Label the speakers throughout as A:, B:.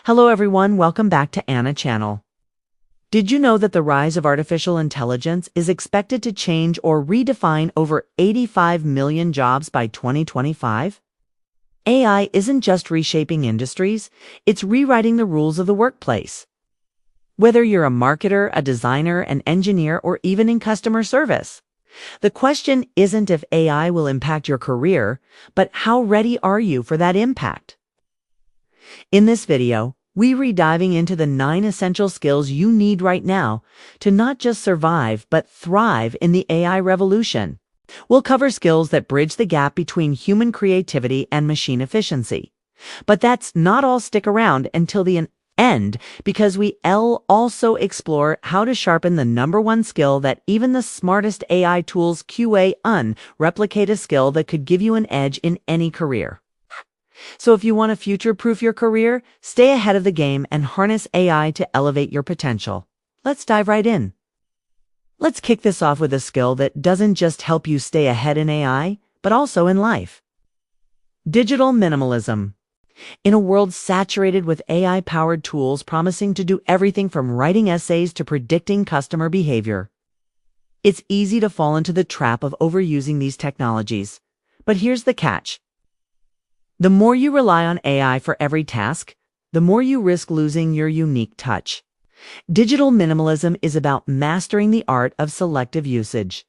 A: Hello everyone, welcome back to Anna Channel. Did you know that the rise of artificial intelligence is expected to change or redefine over 85 million jobs by 2025? AI isn't just reshaping industries, it's rewriting the rules of the workplace. Whether you're a marketer, a designer, an engineer, or even in customer service, the question isn't if AI will impact your career, but how ready are you for that impact? In this video, we're diving into the 9 essential skills you need right now to not just survive, but thrive in the AI revolution. We'll cover skills that bridge the gap between human creativity and machine efficiency. But that's not all. Stick around until the end, because we'll also explore how to sharpen the #1 skill that even the smartest AI tools replicate, a skill that could give you an edge in any career. So if you want to future-proof your career, stay ahead of the game and harness AI to elevate your potential. Let's dive right in. Let's kick this off with a skill that doesn't just help you stay ahead in AI, but also in life. Digital minimalism. In a world saturated with AI-powered tools promising to do everything from writing essays to predicting customer behavior, it's easy to fall into the trap of overusing these technologies. But here's the catch. The more you rely on AI for every task, the more you risk losing your unique touch. Digital minimalism is about mastering the art of selective usage.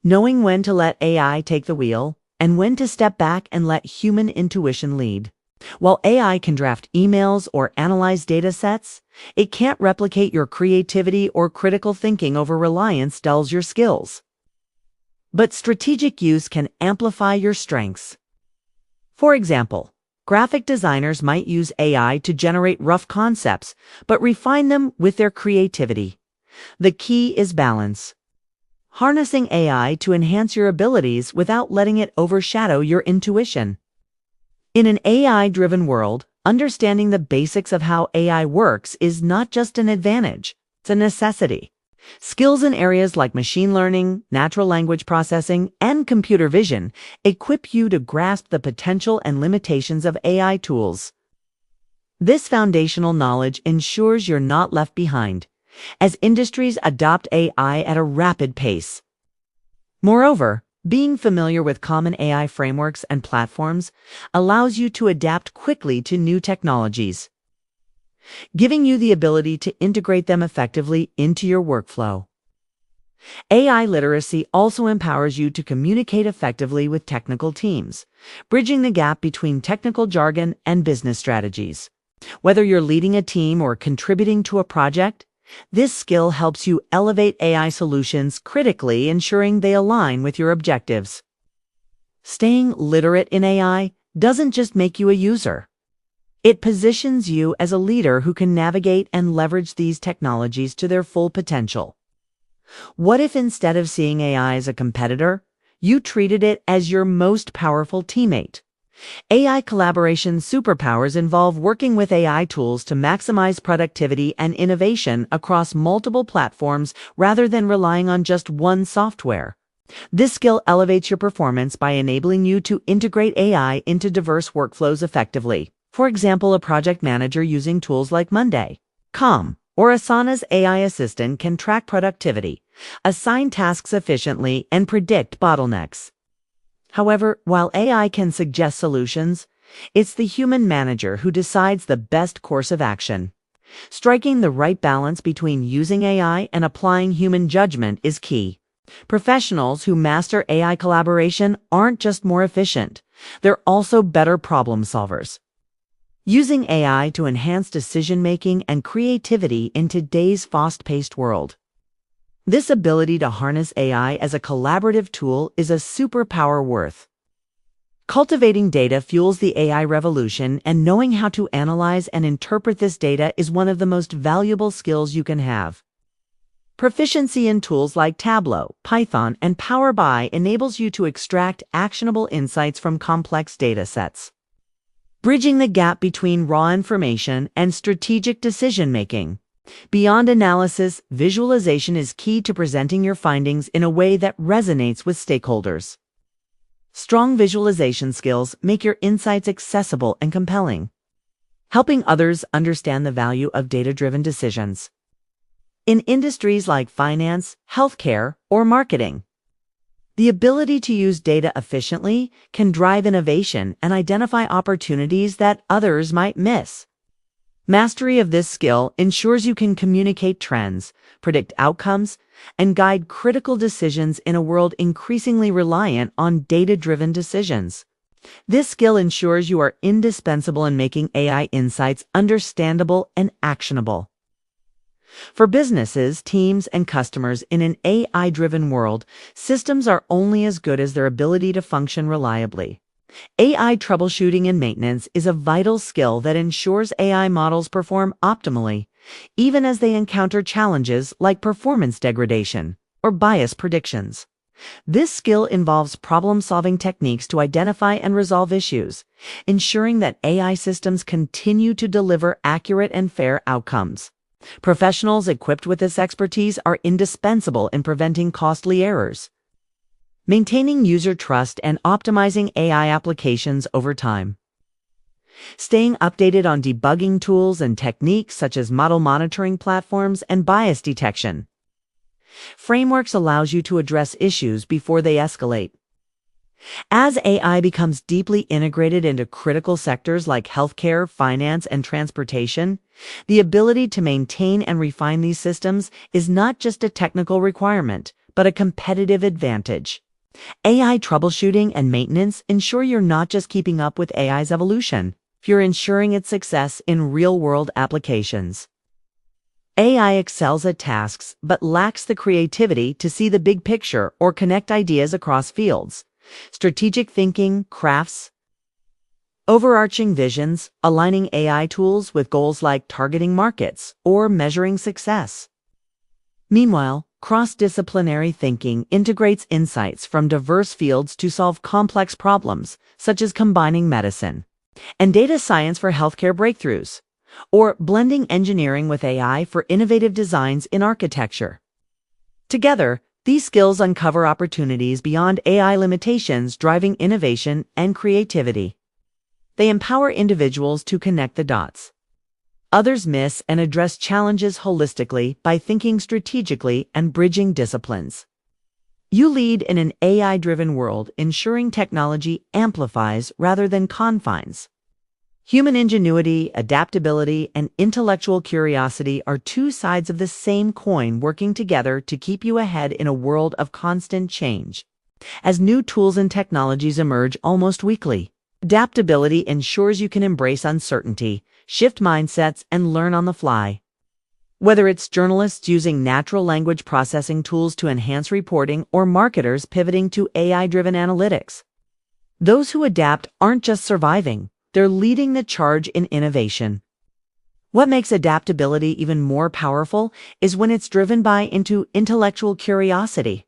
A: Knowing when to let AI take the wheel and when to step back and let human intuition lead. While AI can draft emails or analyze data sets, it can't replicate your creativity or critical thinking. Over reliance dulls your skills. But strategic use can amplify your strengths. For example, graphic designers might use AI to generate rough concepts, but refine them with their creativity. The key is balance. Harnessing AI to enhance your abilities without letting it overshadow your intuition. In an AI-driven world, understanding the basics of how AI works is not just an advantage, it's a necessity. Skills in areas like machine learning, natural language processing, and computer vision equip you to grasp the potential and limitations of AI tools. This foundational knowledge ensures you're not left behind, as industries adopt AI at a rapid pace. Moreover, being familiar with common AI frameworks and platforms allows you to adapt quickly to new technologies, giving you the ability to integrate them effectively into your workflow. AI literacy also empowers you to communicate effectively with technical teams, bridging the gap between technical jargon and business strategies. Whether you're leading a team or contributing to a project, this skill helps you elevate AI solutions critically, ensuring they align with your objectives. Staying literate in AI doesn't just make you a user. It positions you as a leader who can navigate and leverage these technologies to their full potential. What if instead of seeing AI as a competitor, you treated it as your most powerful teammate? AI collaboration superpowers involve working with AI tools to maximize productivity and innovation across multiple platforms rather than relying on just one software. This skill elevates your performance by enabling you to integrate AI into diverse workflows effectively. For example, a project manager using tools like Monday.com or Asana's AI assistant can track productivity, assign tasks efficiently, and predict bottlenecks. However, while AI can suggest solutions, it's the human manager who decides the best course of action. Striking the right balance between using AI and applying human judgment is key. Professionals who master AI collaboration aren't just more efficient, they're also better problem solvers. Using AI to enhance decision-making and creativity in today's fast-paced world. This ability to harness AI as a collaborative tool is a superpower worth. Cultivating data fuels the AI revolution, and knowing how to analyze and interpret this data is one of the most valuable skills you can have. Proficiency in tools like Tableau, Python, and Power BI enables you to extract actionable insights from complex data sets, bridging the gap between raw information and strategic decision-making. Beyond analysis, visualization is key to presenting your findings in a way that resonates with stakeholders. Strong visualization skills make your insights accessible and compelling. helping others understand the value of data-driven decisions. In industries like finance, healthcare, or marketing, the ability to use data efficiently can drive innovation and identify opportunities that others might miss. Mastery of this skill ensures you can communicate trends, predict outcomes, and guide critical decisions in a world increasingly reliant on data-driven decisions. This skill ensures you are indispensable in making AI insights understandable and actionable. For businesses, teams, and customers in an AI-driven world, systems are only as good as their ability to function reliably. AI troubleshooting and maintenance is a vital skill that ensures AI models perform optimally, even as they encounter challenges like performance degradation or bias predictions. This skill involves problem-solving techniques to identify and resolve issues, ensuring that AI systems continue to deliver accurate and fair outcomes. Professionals equipped with this expertise are indispensable in preventing costly errors, maintaining user trust, and optimizing AI applications over time. Staying updated on debugging tools and techniques such as model monitoring platforms and bias detection frameworks allows you to address issues before they escalate. As AI becomes deeply integrated into critical sectors like healthcare, finance, and transportation, the ability to maintain and refine these systems is not just a technical requirement, but a competitive advantage. AI troubleshooting and maintenance ensure you're not just keeping up with AI's evolution, you're ensuring its success in real-world applications. AI excels at tasks but lacks the creativity to see the big picture or connect ideas across fields. Strategic thinking crafts overarching visions, aligning AI tools with goals like targeting markets or measuring success. Meanwhile, cross-disciplinary thinking integrates insights from diverse fields to solve complex problems, such as combining medicine and data science for healthcare breakthroughs, or blending engineering with AI for innovative designs in architecture. Together, these skills uncover opportunities beyond AI limitations, driving innovation and creativity. They empower individuals to connect the dots others miss and address challenges holistically by thinking strategically and bridging disciplines. You lead in an AI-driven world, ensuring technology amplifies rather than confines. Human ingenuity, adaptability, and intellectual curiosity are two sides of the same coin working together to keep you ahead in a world of constant change. As new tools and technologies emerge almost weekly, adaptability ensures you can embrace uncertainty, shift mindsets, and learn on the fly. Whether it's journalists using natural language processing tools to enhance reporting or marketers pivoting to AI-driven analytics, those who adapt aren't just surviving, they're leading the charge in innovation. What makes adaptability even more powerful is when it's driven by intellectual curiosity.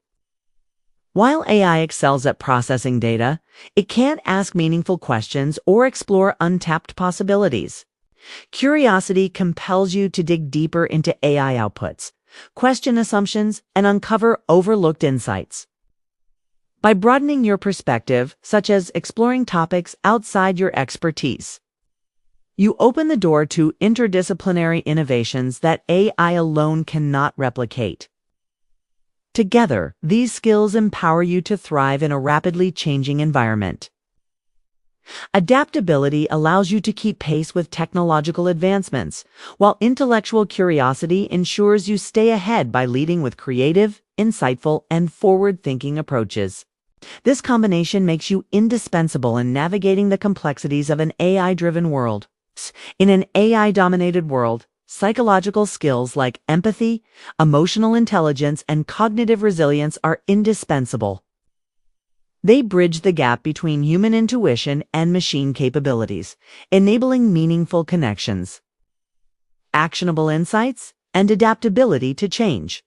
A: While AI excels at processing data, it can't ask meaningful questions or explore untapped possibilities. Curiosity compels you to dig deeper into AI outputs, question assumptions, and uncover overlooked insights. By broadening your perspective, such as exploring topics outside your expertise, you open the door to interdisciplinary innovations that AI alone cannot replicate. Together, these skills empower you to thrive in a rapidly changing environment. Adaptability allows you to keep pace with technological advancements, while intellectual curiosity ensures you stay ahead by leading with creative, insightful, and forward-thinking approaches. This combination makes you indispensable in navigating the complexities of an AI-driven world. In an AI-dominated world, psychological skills like empathy, emotional intelligence, and cognitive resilience are indispensable. They bridge the gap between human intuition and machine capabilities, enabling meaningful connections, actionable insights, and adaptability to change.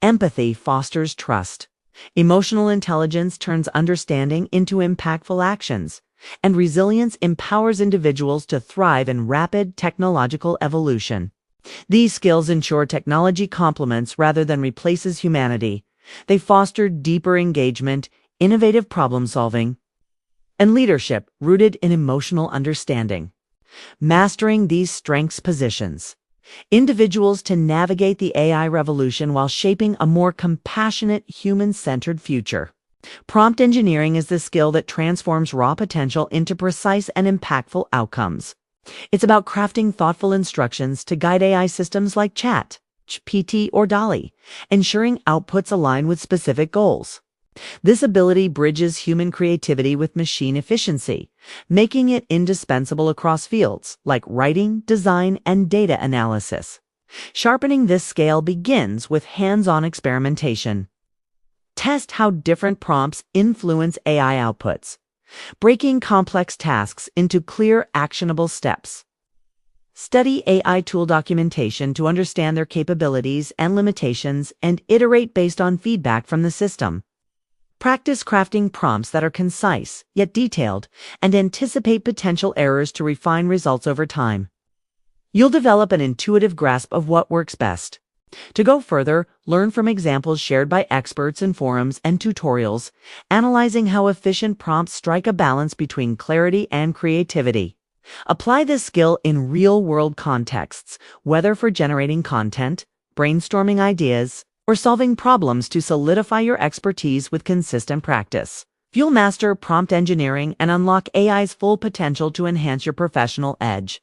A: Empathy fosters trust. Emotional intelligence turns understanding into impactful actions, and resilience empowers individuals to thrive in rapid technological evolution. These skills ensure technology complements rather than replaces humanity. They foster deeper engagement, innovative problem-solving, and leadership rooted in emotional understanding. Mastering these strengths positions individuals to navigate the AI revolution while shaping a more compassionate, human-centered future. Prompt engineering is the skill that transforms raw potential into precise and impactful outcomes. It's about crafting thoughtful instructions to guide AI systems like Chat, GPT, or DALL-E, ensuring outputs align with specific goals. This ability bridges human creativity with machine efficiency, making it indispensable across fields like writing, design, and data analysis. Sharpening this skill begins with hands-on experimentation. Test how different prompts influence AI outputs, breaking complex tasks into clear, actionable steps. Study AI tool documentation to understand their capabilities and limitations and iterate based on feedback from the system. Practice crafting prompts that are concise, yet detailed, and anticipate potential errors to refine results over time. You'll develop an intuitive grasp of what works best. To go further, learn from examples shared by experts in forums and tutorials, analyzing how efficient prompts strike a balance between clarity and creativity. Apply this skill in real-world contexts, whether for generating content, brainstorming ideas, or solving problems to solidify your expertise with consistent practice. You'll master prompt engineering and unlock AI's full potential to enhance your professional edge.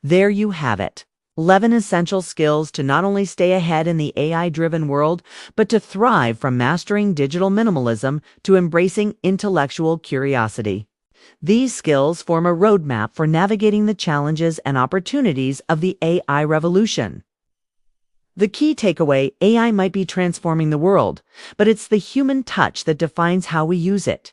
A: There you have it. 11 essential skills to not only stay ahead in the AI-driven world, but to thrive from mastering digital minimalism to embracing intellectual curiosity. These skills form a roadmap for navigating the challenges and opportunities of the AI revolution. The key takeaway: AI might be transforming the world, but it's the human touch that defines how we use it.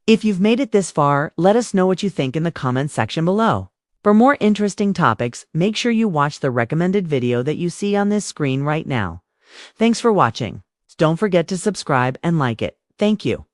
A: If you've made it this far, let us know what you think in the comments section below. For more interesting topics, make sure you watch the recommended video that you see on this screen right now. Thanks for watching. Don't forget to subscribe and like it. Thank you.